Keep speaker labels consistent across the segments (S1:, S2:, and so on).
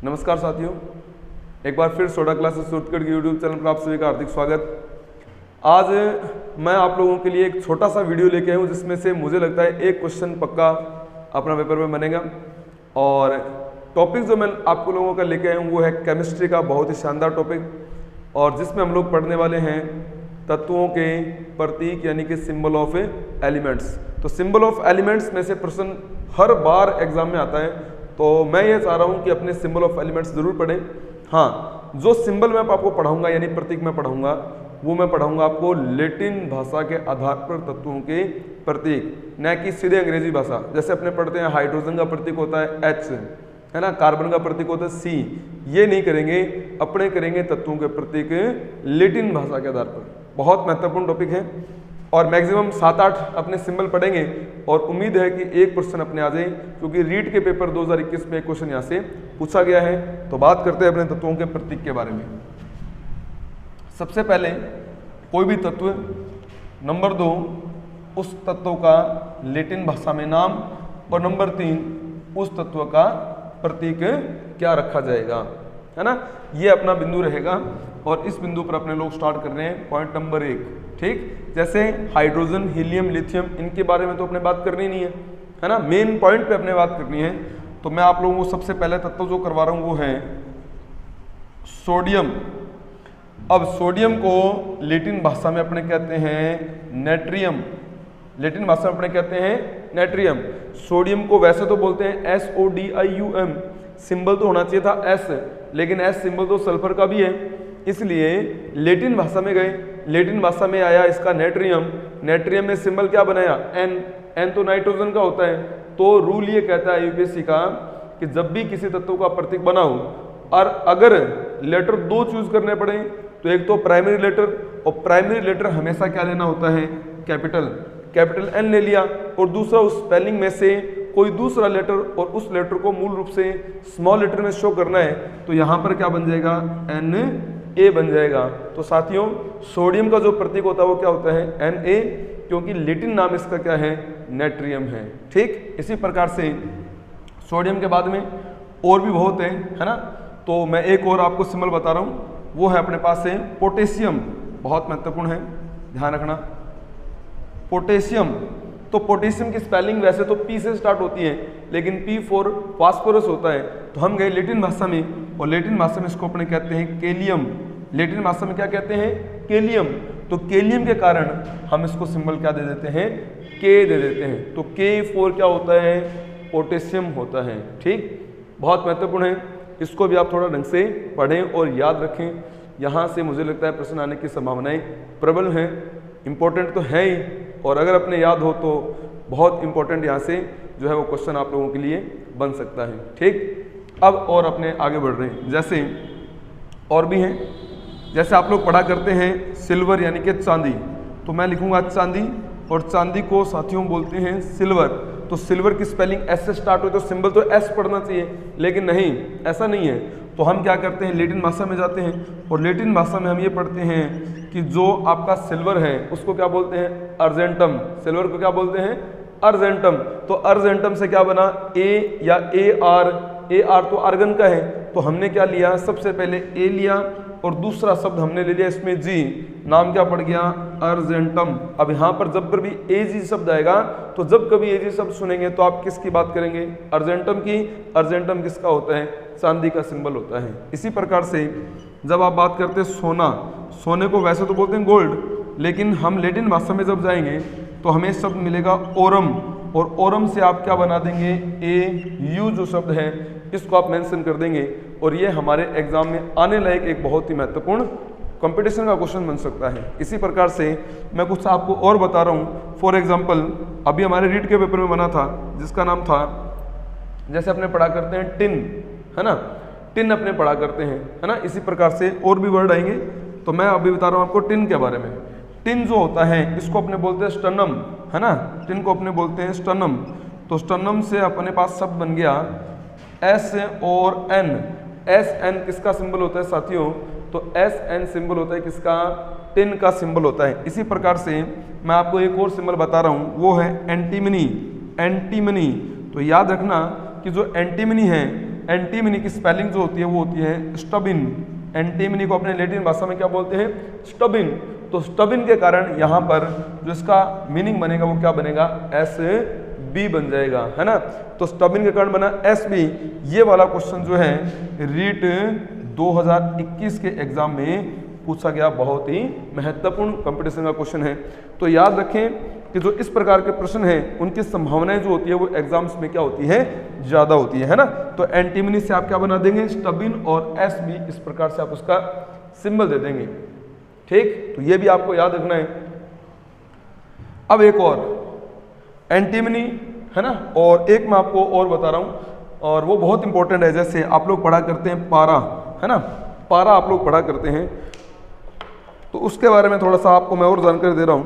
S1: नमस्कार साथियों, एक बार फिर सोडा क्लासेस सूरतगढ़ के यूट्यूब चैनल पर आप सभी का हार्दिक स्वागत। आज मैं आप लोगों के लिए एक छोटा सा वीडियो लेके आया हूँ जिसमें से मुझे लगता है एक क्वेश्चन पक्का अपना पेपर में बनेगा। और टॉपिक जो मैं आप लोगों का लेके आया हूँ वो है केमिस्ट्री का बहुत ही शानदार टॉपिक, और जिसमें हम लोग पढ़ने वाले हैं तत्वों के प्रतीक यानी कि सिंबल ऑफ एलिमेंट्स। तो सिंबल ऑफ एलिमेंट्स में से प्रश्न हर बार एग्जाम में आता है, तो मैं ये चाह रहा हूँ कि अपने सिंबल ऑफ एलिमेंट्स जरूर पढ़ें। हाँ, जो सिंबल मैं आपको पढ़ाऊंगा यानी प्रतीक मैं पढ़ाऊंगा वो मैं पढ़ाऊंगा आपको लैटिन भाषा के आधार पर तत्वों के प्रतीक, न कि सीधे अंग्रेजी भाषा। जैसे अपने पढ़ते हैं हाइड्रोजन का प्रतीक होता है H, है ना, कार्बन का प्रतीक होता है C। ये नहीं करेंगे, अपने करेंगे तत्वों के प्रतीक लैटिन भाषा के आधार पर। बहुत महत्वपूर्ण टॉपिक है और मैक्सिमम 7-8 अपने सिंबल पढ़ेंगे और उम्मीद है कि एक क्वेश्चन अपने आ जाए, क्योंकि रीट के पेपर 2021 में एक क्वेश्चन यहाँ से पूछा गया है। तो बात करते हैं अपने तत्वों के प्रतीक के बारे में। सबसे पहले कोई भी तत्व, नंबर 2 उस तत्व का लैटिन भाषा में नाम, और नंबर 3 उस तत्व का प्रतीक क्या रखा जाएगा, है ना। ये अपना बिंदु रहेगा और इस बिंदु पर अपने लोग स्टार्ट कर रहे हैं पॉइंट नंबर 1। ठीक, जैसे हाइड्रोजन, हीलियम, लिथियम, इनके बारे में तो अपने बात करनी नहीं है ना, मेन पॉइंट पे अपने बात करनी है। तो मैं आप लोगों को सबसे पहले तत्व जो करवा रहा हूँ वो है सोडियम। अब सोडियम को लैटिन भाषा में अपने कहते हैं नेट्रियम। लैटिन भाषा में अपने कहते हैं नेट्रियम। सोडियम को वैसे तो बोलते हैं SODIUM, सिंबल तो होना चाहिए था S, लेकिन S सिंबल तो सल्फर का भी है, इसलिए लैटिन भाषा में गए। लैटिन भाषा में आया इसका नेट्रियम। नेट्रियम में सिंबल क्या बनाया N तो नाइट्रोजन का होता है। तो रूल ये कहता है यूपीएससी का कि जब भी किसी तत्व का प्रतीक बनाओ और अगर लेटर 2 चूज करने पड़े तो एक तो प्राइमरी लेटर, और प्राइमरी लेटर हमेशा क्या लेना होता है, कैपिटल N ले लिया, और दूसरा उस स्पेलिंग में से कोई दूसरा लेटर और उस लेटर को मूल रूप से स्मॉल लेटर में शो करना है, तो यहाँ पर क्या बन जाएगा, Na बन जाएगा। तो साथियों, सोडियम का जो प्रतीक होता है वो क्या होता है, Na, क्योंकि लैटिन नाम इसका क्या है, नेट्रियम है। ठीक, इसी प्रकार से सोडियम के बाद में और भी बहुत है ना। तो मैं एक और आपको सिंबल बता रहा हूँ, वो है अपने पास है पोटेशियम। बहुत महत्वपूर्ण है, ध्यान रखना। पोटेशियम, तो पोटेशियम की स्पेलिंग वैसे तो P से स्टार्ट होती है, लेकिन P फॉर फास्फोरस होता है। तो हम गए लैटिन भाषा में, और लैटिन भाषा में इसको अपने कहते हैं केलियम। लैटिन भाषा में क्या कहते हैं, केलियम। तो केलियम के कारण हम इसको सिंबल क्या दे देते हैं, K दे देते हैं। तो K फॉर क्या होता है, पोटेशियम होता है। ठीक, बहुत महत्वपूर्ण है, इसको भी आप थोड़ा ढंग से पढ़ें और याद रखें। यहाँ से मुझे लगता है प्रश्न आने की संभावनाएं प्रबल हैं। इंपॉर्टेंट तो है ही, और अगर अपने याद हो तो बहुत इंपॉर्टेंट यहाँ से जो है वो क्वेश्चन आप लोगों के लिए बन सकता है। ठीक, अब और अपने आगे बढ़ रहे हैं, जैसे और भी हैं। जैसे आप लोग पढ़ा करते हैं सिल्वर यानी कि चांदी, तो मैं लिखूंगा चांदी, और चांदी को साथियों बोलते हैं सिल्वर। तो सिल्वर की स्पेलिंग S से स्टार्ट हो तो सिंबल तो S पढ़ना चाहिए, लेकिन नहीं, ऐसा नहीं है। तो हम क्या करते हैं, लैटिन भाषा में जाते हैं, और लैटिन भाषा में हम ये पढ़ते हैं कि जो आपका सिल्वर है उसको क्या बोलते हैं, अर्जेंटम। सिल्वर को क्या बोलते हैं, अर्जेंटम। तो अर्जेंटम से क्या बना, A या AR तो आर्गन का है, तो हमने क्या लिया, सबसे पहले A लिया और दूसरा शब्द हमने ले लिया इसमें G, नाम क्या पड़ गया, अर्जेंटम। अब यहाँ पर जब पर भी AG शब्द आएगा, तो जब कभी AG शब्द सुनेंगे तो आप किसकी बात करेंगे, अर्जेंटम की। अर्जेंटम किसका होता है, चांदी का सिंबल होता है। इसी प्रकार से जब आप बात करते हैं सोना, सोने को वैसे तो बोलते हैं गोल्ड, लेकिन हम लैटिन भाषा में जब जाएंगे तो हमें शब्द मिलेगा ओरम, और ओरम से आप क्या बना देंगे, AU जो शब्द है इसको आप मेंशन कर देंगे, और ये हमारे एग्जाम में आने लायक एक बहुत ही महत्वपूर्ण कंपटीशन का क्वेश्चन बन सकता है। इसी प्रकार से मैं कुछ आपको और बता रहा हूँ। फॉर एग्जांपल अभी हमारे रीट के पेपर में बना था जिसका नाम था, जैसे अपने पढ़ा करते हैं टिन, है ना, टिन अपने पढ़ा करते हैं, है ना। इसी प्रकार से और भी वर्ड आएंगे, तो मैं अभी बता रहा हूँ आपको टिन के बारे में। टिन जो होता है इसको अपने बोलते हैं स्टर्नम, है ना, टिन को अपने बोलते हैं स्टर्नम। तो स्टर्नम से अपने पास शब्द बन गया S और N। SN किसका सिंबल होता है साथियों, तो SN सिंबल होता है किसका, टिन का सिंबल होता है। इसी प्रकार से मैं आपको एक और सिंबल बता रहा हूँ, वो है एंटीमनी। एंटीमनी, तो याद रखना कि जो एंटीमनी है एंटीमनी की स्पेलिंग जो होती है वो होती है स्टबिन। एंटीमनी को अपने लैटिन भाषा में क्या बोलते हैं? स्टबिन। तो स्टबिन के कारण यहाँ पर जो इसका मीनिंग बनेगा वो क्या बनेगा? एस बी बन जाएगा, है ना। तो स्टबिन के कारण बना एस बी। ये वाला क्वेश्चन जो है रीट 2021 के एग्जाम में पूछा गया, बहुत ही महत्वपूर्ण कंपटीशन का क्वेश्चन है। तो याद रखें कि जो इस प्रकार के प्रश्न हैं उनकी संभावनाएं जो होती है वो एग्जाम्स में क्या होती है? ज्यादा होती है ना। तो एंटीमनी से आप क्या बना देंगे? स्टबिन और एस बी, इस प्रकार से आप उसका सिंबल दे देंगे। ठीक, तो ये भी आपको याद रखना है। अब एक और एंटीमनी है ना, और एक मैं आपको और बता रहा हूं और वो बहुत इंपॉर्टेंट है। जैसे आप लोग पढ़ा करते हैं पारा, है ना, पारा आप लोग पढ़ा करते हैं, तो उसके बारे में थोड़ा सा आपको मैं और जानकारी दे रहा हूं।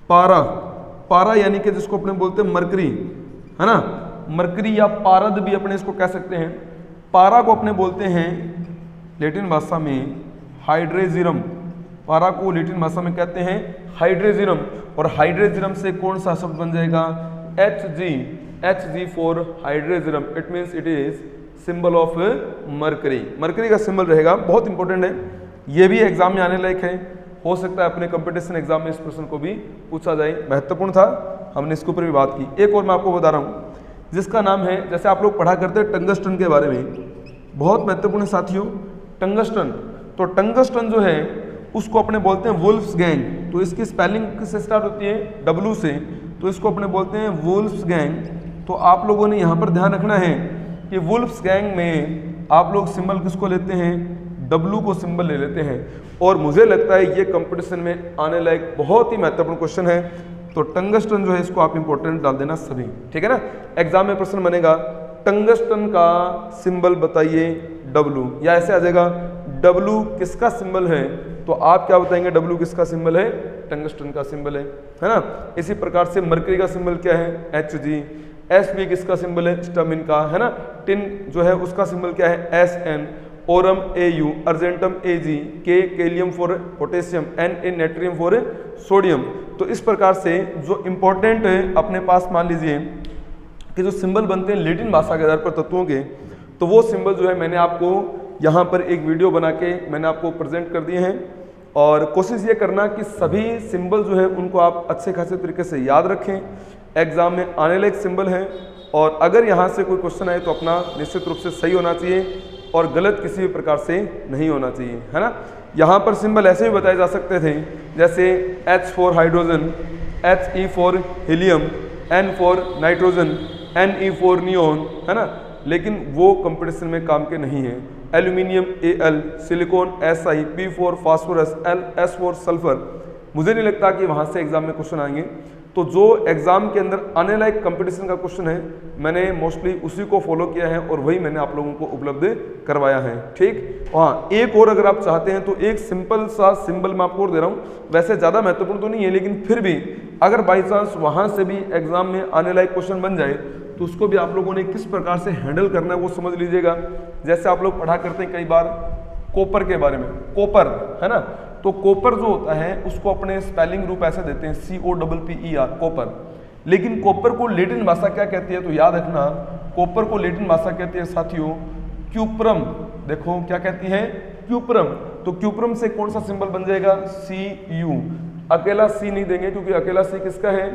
S1: पारा, पारा यानी कि जिसको अपने बोलते हैं मरकरी, है ना, मरकरी या पारद भी अपने इसको कह सकते हैं। पारा को अपने बोलते हैं लैटिन भाषा में हाइड्रेजिरम। पारा को लैटिन भाषा में कहते हैं हाइड्रेजिरम, और हाइड्रेजिरम से कौन सा शब्द बन जाएगा? Hg for hydrargyrum. It means it is symbol of mercury. Mercury का सिंबल रहेगा, बहुत इंपॉर्टेंट है, ये भी एग्जाम में आने लायक है। हो सकता है अपने कंपटीशन एग्जाम में इस प्रश्न को भी पूछा जाए, महत्वपूर्ण था, हमने इसके ऊपर भी बात की। एक और मैं आपको बता रहा हूँ जिसका नाम है, जैसे आप लोग पढ़ा करते हैं टंगस्टन के बारे में, बहुत महत्वपूर्ण साथियों टंगस्टन। तो टंगस्टन जो है उसको अपने बोलते हैं वुल्फ्स गैंग। तो इसकी स्पेलिंग किससे स्टार्ट होती है? W से। तो इसको अपने बोलते हैं वुल्फ्स गैंग। तो आप लोगों ने यहाँ पर ध्यान रखना है कि वुल्फ्स गैंग में आप लोग सिंबल किसको लेते हैं? W को सिंबल ले लेते हैं। और मुझे लगता है ये कंपटीशन में आने लायक बहुत ही महत्वपूर्ण क्वेश्चन है। तो टंगस्टन जो है इसको आप इंपॉर्टेंट डाल देना सभी, ठीक है ना। एग्जाम में प्रश्न बनेगा टंगस्टन का सिंबल बताइए W, या ऐसे आ जाएगा W किसका सिंबल है? तो आप क्या बताएंगे? W किसका सिंबल है? टंगस्टन का सिंबल है ना। इसी प्रकार से मरकरी का सिंबल क्या है? Hg। Sb किसका सिंबल है? स्टबिन का, है ना। टिन जो है उसका सिंबल क्या है? Sn। Aurum Au, argentum Ag, K kalium for potassium, Na natrium for sodium. तो इस प्रकार से जो इंपॉर्टेंट अपने पास मान लीजिए कि जो सिंबल बनते हैं लैटिन भाषा के आधार पर तत्वों के, तो वो सिंबल जो है मैंने आपको यहाँ पर एक वीडियो बना के मैंने आपको प्रेजेंट कर दिए हैं। और कोशिश ये करना कि सभी सिंबल जो है उनको आप अच्छे खासे तरीके से याद रखें, एग्जाम में आने लायक सिंबल हैं। और अगर यहाँ से कोई क्वेश्चन आए तो अपना निश्चित रूप से सही होना चाहिए और गलत किसी भी प्रकार से नहीं होना चाहिए, है ना। यहाँ पर सिंबल ऐसे भी बताए जा सकते थे, जैसे H for hydrogen, He for helium, N for nitrogen, Ne for neon, है ना, लेकिन वो कंपटीशन में काम के नहीं है। Aluminium Al, silicon Si, P for phosphorus, S for sulphur. मुझे नहीं लगता कि वहाँ से एग्जाम में क्वेश्चन आएंगे। तो जो एग्जाम के अंदर आने लायक कंपटीशन का क्वेश्चन है मैंने मोस्टली उसी को फॉलो किया है और वही मैंने आप लोगों को उपलब्ध करवाया है, ठीक। हाँ, एक और अगर आप चाहते हैं तो एक सिंपल सा सिंबल मैं आपको और दे रहा हूँ, वैसे ज़्यादा महत्वपूर्ण तो नहीं है, लेकिन फिर भी अगर बाई चांस वहाँ से भी एग्जाम में आने लायक क्वेश्चन बन जाए तो उसको भी आप लोगों ने किस प्रकार से हैंडल करना है वो समझ लीजिएगा। जैसे आप लोग पढ़ा करते हैं कई बार कॉपर के बारे में, कॉपर, है ना। तो कॉपर जो होता है उसको अपने स्पेलिंग रूप ऐसे देते हैं COPPER, कॉपर। लेकिन कॉपर को लैटिन भाषा क्या कहती है? तो याद रखना, कॉपर को लैटिन भाषा कहती है साथियों क्यूप्रम। देखो क्या कहती है? क्यूप्रम। तो क्यूप्रम से कौन सा सिंबल बन जाएगा? Cu। अकेला C नहीं देंगे क्योंकि अकेला C किसका है?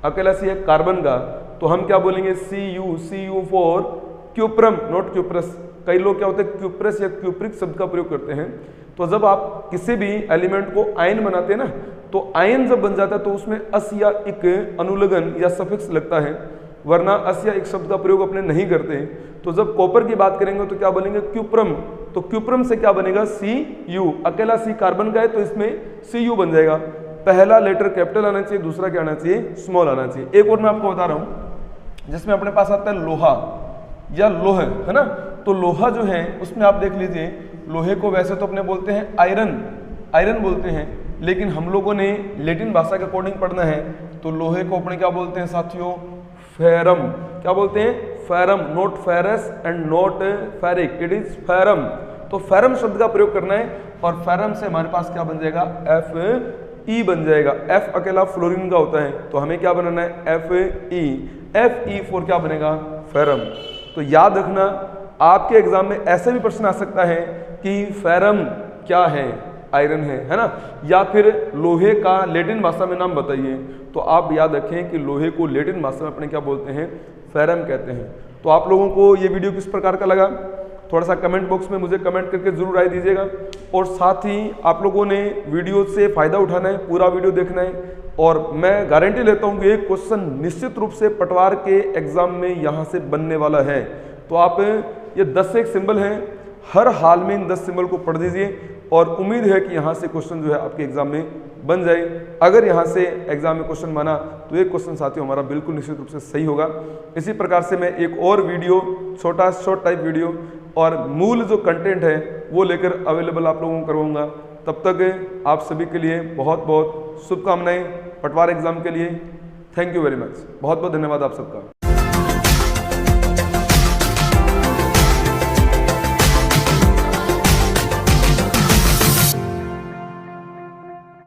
S1: अकेला C है कार्बन का। तो हम क्या बोलेंगे? Cu for cuprum, not cuprous. कई लोग क्या होते हैं क्यूप्रस या क्यूप्रिक शब्द का प्रयोग करते हैं। तो जब आप किसी भी एलिमेंट को आयन बनाते हैं ना, तो आयन जब बन जाता है तो उसमें अस या इक अनुलग्न या सफिक्स लगता है, वरना अस या इक शब्द का प्रयोग अपने नहीं करते। तो जब कॉपर की बात करेंगे तो क्या बोलेंगे? क्यूप्रम। तो क्यूप्रम से क्या बनेगा? Cu। अकेला C कार्बन का है तो इसमें Cu बन जाएगा। पहला लेटर कैपिटल आना चाहिए, दूसरा क्या आना चाहिए? स्मॉल आना चाहिए। एक और मैं आपको बता रहा हूं जिसमें अपने पास आता है लोहा या लोह, है ना। तो लोहा जो है उसमें आप देख लीजिए, लोहे को वैसे तो अपने बोलते हैं आयरन, आयरन बोलते हैं, लेकिन हम लोगों ने लैटिन भाषा के अकॉर्डिंग पढ़ना है तो लोहे को अपने क्या बोलते हैं साथियों? फेरम। क्या बोलते हैं? Ferrum, not ferrous and not ferric, it is ferrum. तो फेरम शब्द का प्रयोग करना है और फेरम से हमारे पास क्या बन जाएगा? Fe बन जाएगा। F अकेला फ्लोरीन का होता है तो हमें क्या बनाना है? Fe। Fe फॉर क्या बनेगा? फेरम। तो याद रखना, आपके एग्जाम में ऐसे भी प्रश्न आ सकता है कि फेरम क्या है, आयरन है ना, या फिर लोहे का लैटिन भाषा में नाम बताइए। तो आप याद रखें कि लोहे को लैटिन भाषा में अपने क्या बोलते हैं, फेरम कहते हैं। तो आप लोगों को ये वीडियो किस प्रकार का लगा, थोड़ा सा कमेंट बॉक्स में मुझे कमेंट करके जरूर राय दीजिएगा। और साथ ही आप लोगों ने वीडियो से फायदा उठाना है, पूरा वीडियो देखना है। और मैं गारंटी लेता हूँ कि एक क्वेश्चन निश्चित रूप से पटवार के एग्जाम में यहाँ से बनने वाला है। तो आप ये 10 से 1 सिंबल हैं, हर हाल में इन 10 सिंबल को पढ़ दीजिए और उम्मीद है कि यहाँ से क्वेश्चन जो है आपके एग्जाम में बन जाए। अगर यहाँ से एग्जाम में क्वेश्चन बना तो एक क्वेश्चन साथियों हमारा बिल्कुल निश्चित रूप से सही होगा। इसी प्रकार से मैं एक और वीडियो, छोटा शॉर्ट टाइप वीडियो और मूल जो कंटेंट है वो लेकर अवेलेबल आप लोगों को करवाऊंगा। तब तक आप सभी के लिए बहुत बहुत शुभकामनाएं पटवार एग्जाम के लिए। थैंक यू वेरी मच, बहुत बहुत धन्यवाद आप सबका।